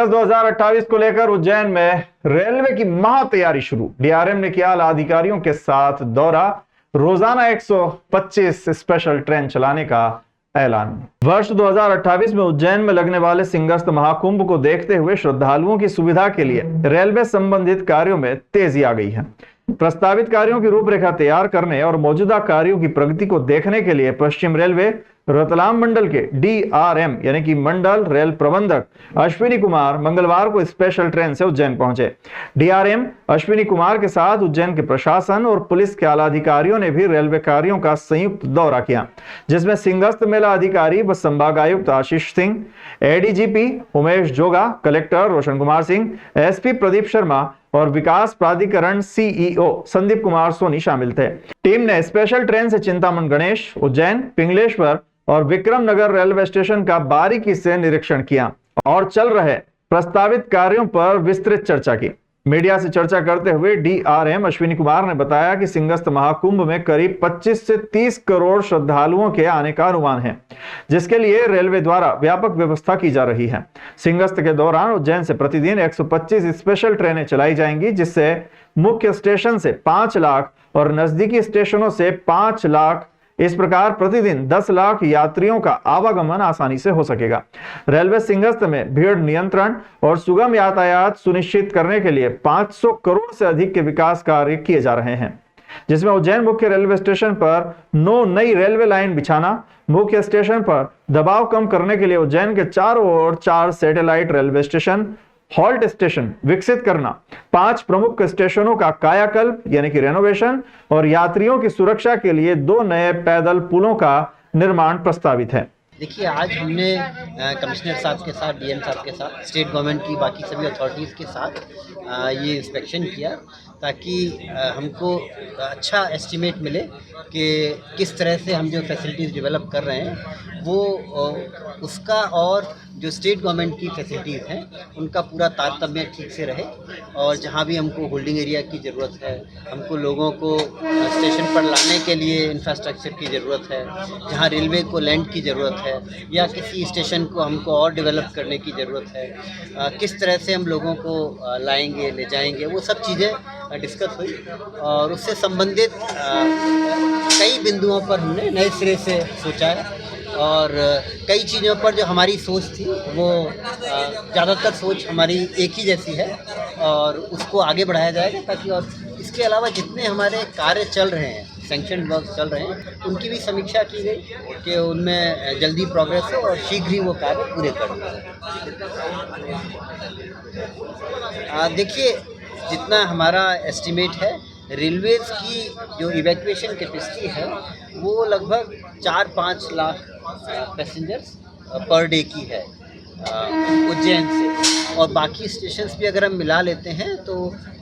सिंगस्त 2028 को लेकर उज्जैन में रेलवे की महा तैयारी शुरू। डीआरएम ने किया आला अधिकारियों के साथ दौरा। रोजाना 125 स्पेशल ट्रेन चलाने का ऐलान। वर्ष 2028 में उज्जैन में लगने वाले सिंगस्त महाकुंभ को देखते हुए श्रद्धालुओं की सुविधा के लिए रेलवे संबंधित कार्यों में तेजी आ गई है। प्रस्तावित कार्यों की रूपरेखा तैयार करने और मौजूदा कार्यों की प्रगति को देखने के लिए पश्चिम रेलवे रतलाम मंडल के डीआरएम यानी कि मंडल रेल प्रबंधक अश्विनी कुमार मंगलवार को स्पेशल ट्रेन से उज्जैन पहुंचे। डीआरएम अश्विनी कुमार के साथ उज्जैन के प्रशासन और पुलिस के आला अधिकारियों ने भी रेलवे कार्यों का संयुक्त दौरा किया, जिसमें सिंगस्त मेला अधिकारी व संभागायुक्त आशीष सिंह, एडीजीपी उमेश जोगा, कलेक्टर रोशन कुमार सिंह, एसपी प्रदीप शर्मा और विकास प्राधिकरण सीईओ संदीप कुमार सोनी शामिल थे। टीम ने स्पेशल ट्रेन से चिंतामण गणेश, उज्जैन, पिंगलेश्वर और विक्रम नगर रेलवे स्टेशन का बारीकी से निरीक्षण किया और चल रहे प्रस्तावित कार्यों पर विस्तृत चर्चा की। मीडिया से चर्चा करते हुए डीआरएम अश्विनी कुमार ने बताया कि सिंगस्त महाकुंभ में करीब 25 से 30 करोड़ श्रद्धालुओं के आने का अनुमान है, जिसके लिए रेलवे द्वारा व्यापक व्यवस्था की जा रही है। सिंगस्त के दौरान उज्जैन से प्रतिदिन 125 स्पेशल ट्रेनें चलाई जाएंगी, जिससे मुख्य स्टेशन से 5 लाख और नजदीकी स्टेशनों से 5 लाख, इस प्रकार प्रतिदिन 10 लाख यात्रियों का आवागमन आसानी से हो सकेगा। रेलवे सिंगस्त में भीड़ नियंत्रण और सुगम यातायात सुनिश्चित करने के लिए 500 करोड़ से अधिक के विकास कार्य किए जा रहे हैं, जिसमें उज्जैन मुख्य रेलवे स्टेशन पर 9 नई रेलवे लाइन बिछाना, मुख्य स्टेशन पर दबाव कम करने के लिए उज्जैन के चारों ओर 4 satellite railway station, halt station विकसित करना, 5 प्रमुख स्टेशनों का कायाकल्प यानी कि रेनोवेशन और यात्रियों की सुरक्षा के लिए 2 नए पैदल पुलों का निर्माण प्रस्तावित है। देखिए, आज हमने कमिश्नर साहब के साथ, डीएम साहब के साथ, स्टेट गवर्नमेंट की बाकी सभी अथॉरिटीज़ के साथ ये इंस्पेक्शन किया, ताकि हमको अच्छा एस्टीमेट मिले कि किस तरह से हम जो फैसिलिटीज़ डेवलप कर रहे हैं वो उसका और जो स्टेट गवर्नमेंट की फैसिलिटीज़ हैं उनका पूरा तारतम्य ठीक से रहे। और जहाँ भी हमको होल्डिंग एरिया की ज़रूरत है, हमको लोगों को स्टेशन पर लाने के लिए इंफ्रास्ट्रक्चर की ज़रूरत है, जहाँ रेलवे को लैंड की ज़रूरत है या किसी स्टेशन को हमको और डेवलप करने की ज़रूरत है, किस तरह से हम लोगों को लाएंगे, ले जाएंगे, वो सब चीज़ें डिस्कस हुई। और उससे संबंधित कई बिंदुओं पर हमने नए सिरे से सोचा है और कई चीज़ों पर जो हमारी सोच थी वो ज़्यादातर सोच हमारी एक ही जैसी है और उसको आगे बढ़ाया जाएगा, ताकि और इसके अलावा जितने हमारे कार्य चल रहे हैं, सैंक्शन वर्क चल रहे हैं, उनकी भी समीक्षा की गई कि उनमें जल्दी प्रोग्रेस हो और शीघ्र ही वो कार्य पूरे कर दें। देखिए, जितना हमारा एस्टिमेट है, रेलवेज़ की जो इवैक्यूएशन कैपेसिटी है वो लगभग 4-5 लाख पैसेंजर्स पर डे की है उज्जैन से, और बाकी स्टेशंस भी अगर हम मिला लेते हैं तो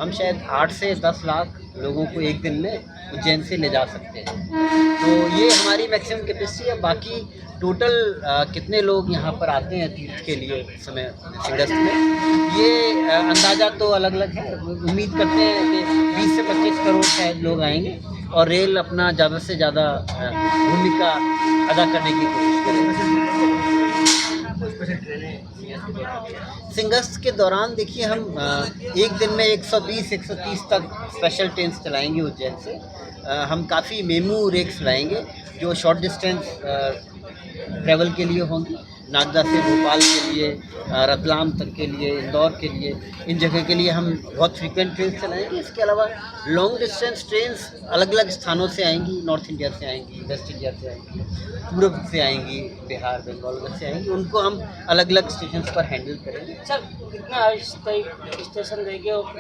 हम शायद 8 से 10 लाख लोगों को एक दिन में उज्जैन से ले जा सकते हैं। तो ये हमारी मैक्सिमम कैपेसिटी है। बाकी टोटल कितने लोग यहाँ पर आते हैं तीर्थ के लिए इस समय सिंगस्त में, ये अंदाज़ा तो अलग अलग है। उम्मीद करते हैं कि 20 से 25 करोड़ शायद लोग आएंगे और रेल अपना ज़्यादा से ज़्यादा भूमिका अदा करने की कोशिश करेंगे। सिंगस्त के दौरान देखिए, हम एक दिन में 120-130 तक स्पेशल ट्रेन चलाएंगे उज्जैन से। हम काफ़ी मेमू रेक्स लाएंगे जो शॉर्ट डिस्टेंस ट्रैवल के लिए होंगी, नागदा से भोपाल के लिए, रतलाम तक के लिए, इंदौर के लिए, इन जगह के लिए हम बहुत फ्रीक्वेंट ट्रेन चलाएंगे। इसके अलावा लॉन्ग डिस्टेंस ट्रेन्स अलग अलग स्थानों से आएंगी, नॉर्थ इंडिया से आएंगी, वेस्ट इंडिया से आएंगी, पूर्व से आएंगी, बिहार, बंगाल से आएंगी, उनको हम अलग अलग स्टेशन पर हैंडल करेंगे। सर, कितना स्टेशन रहेंगे और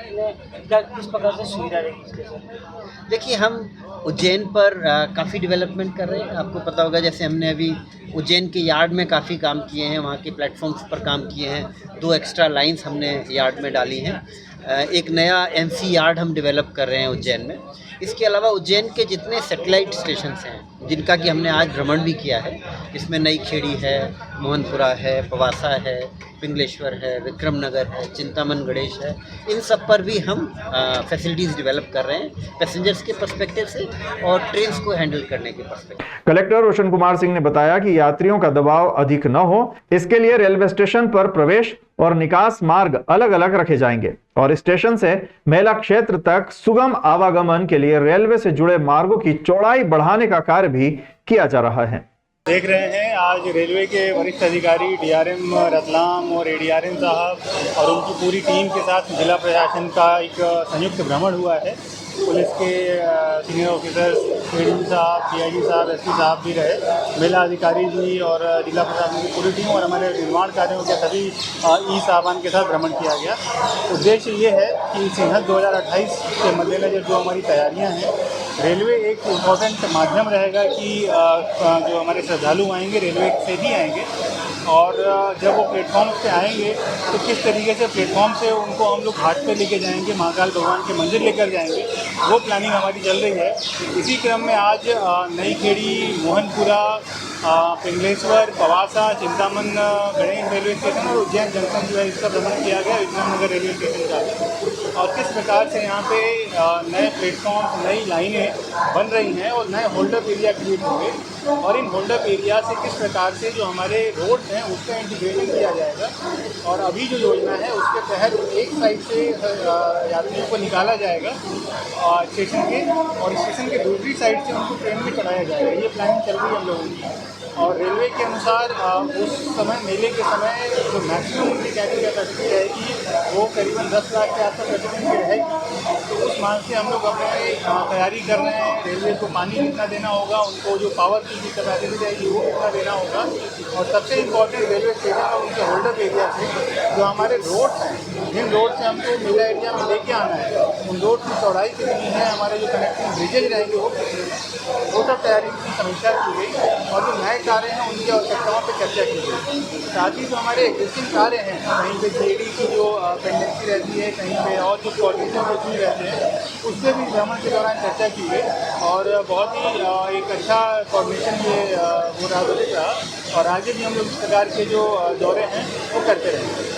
किस प्रकार से सुविधा रहेगी स्टेशन? देखिए, हम उज्जैन पर काफ़ी डेवलपमेंट कर रहे हैं। आपको पता होगा, जैसे हमने अभी उज्जैन के यार्ड में काफ़ी काम किए हैं, वहाँ के प्लेटफॉर्म्स पर काम किए हैं, 2 एक्स्ट्रा लाइंस हमने यार्ड में डाली हैं, एक नया एमसी यार्ड हम डेवलप कर रहे हैं उज्जैन में। इसके अलावा उज्जैन के जितने सैटेलाइट स्टेशन हैं, जिनका कि हमने आज भ्रमण भी किया है, इसमें नई खेड़ी है, मोहनपुरा है, पवासा है, पिंगलेश्वर है, विक्रमनगर है, चिंतामन गणेश है, इन सब पर भी हम फैसिलिटीज़ डेवलप कर रहे हैं पैसेंजर्स के पर्सपेक्टिव से और ट्रेन्स को हैंडल करने के पर्सपेक्टिव। कलेक्टर रोशन कुमार सिंह ने बताया कि यात्रियों का दबाव अधिक न हो, इसके लिए रेलवे स्टेशन पर प्रवेश और निकास मार्ग अलग अलग रखे जाएंगे और स्टेशन से मेला क्षेत्र तक सुगम आवागमन के लिए रेलवे से जुड़े मार्गों की चौड़ाई बढ़ाने का कार्य भी किया जा रहा है। देख रहे हैं आज रेलवे के वरिष्ठ अधिकारी डीआरएम रतलाम और एडीआरएम साहब और उनकी पूरी टीम के साथ जिला प्रशासन का एक संयुक्त भ्रमण हुआ है। पुलिस के सीनियर ऑफिसर्स एडीजी साहब, डीआईजी साहब, एसपी साहब भी रहे, मेला अधिकारी जी और जिला प्रशासन की पूरी टीम और हमारे निर्माण कार्यों के सभी ई सामान के साथ भ्रमण किया गया। उद्देश्य ये है कि सिंहस्थ 2028 के मद्देनज़र जो हमारी तैयारियां हैं, रेलवे एक इम्पॉर्टेंट माध्यम रहेगा कि जो हमारे श्रद्धालु आएंगे रेलवे से ही आएंगे और जब वो प्लेटफॉर्म पे आएंगे तो किस तरीके से प्लेटफॉर्म से उनको हम लोग घाट पे लेके जाएंगे, महाकाल भगवान के मंदिर लेकर जाएंगे, वो प्लानिंग हमारी चल रही है। इसी क्रम में आज नई खेड़ी, मोहनपुरा, पिंगलेश्वर, पवासा, चिंतामन गणेश रेलवे स्टेशन और उज्जैन जंक्शन जो है इसका भ्रमण किया गया, विक्रमनगर रेलवे स्टेशन का। और किस प्रकार से यहाँ पे नए प्लेटफॉर्म, नई लाइनें बन रही हैं और नए होल्डअप एरिया क्रिएट होंगे और इन होल्डअप एरिया से किस प्रकार से जो हमारे रोड हैं उसका इंटीग्रेशन किया जाएगा। और अभी जो योजना है उसके तहत एक साइड से यात्रियों को निकाला जाएगा स्टेशन के और स्टेशन के दूसरी साइड से उनको ट्रेन में चढ़ाया जाएगा। ये प्लानिंग चल रही है हम लोगों की और रेलवे के अनुसार उस समय मेले के समय जो मैक्सिमम उनकी कैबिन कैपेसिटी रहेगी वो करीबन 10 लाख के आसपास कैपेसिटी की रहेगी। तो उस मान से हम लोग अपने तैयारी कर रहे हैं। रेलवे को पानी कितना देना होगा, उनको जो पावर की कैपेसिटी रहेगी वो कितना देना होगा और सबसे इम्पोर्टेंट रेलवे स्टेशन और उनके होल्डअप एरिया से जो हमारे रोड हैं, जिन रोड से हमको मेला एरिया में लेके आना है, उन रोड की चौड़ाई कितनी है, हमारे जो कनेक्टिंग ब्रिजेज रहेंगे वो कितने हैं, वो सब तैयारी की समीक्षा की गई और जो नए कार्य हैं उनकी आवश्यकताओं पर चर्चा की गई। साथ ही जो हमारे एग्जिस्टिंग कार्य हैं, कहीं पे जेडी की जो पेंडेंसी रहती है, कहीं पे और जो कोऑर्डिनेशन इशू रहते हैं, उससे भी भ्रमण के दौरान चर्चा की गई और बहुत ही एक अच्छा कोऑर्डिनेशन ये हो रहा और आगे भी हम लोग इस प्रकार के जो दौरे हैं वो करते रहेंगे।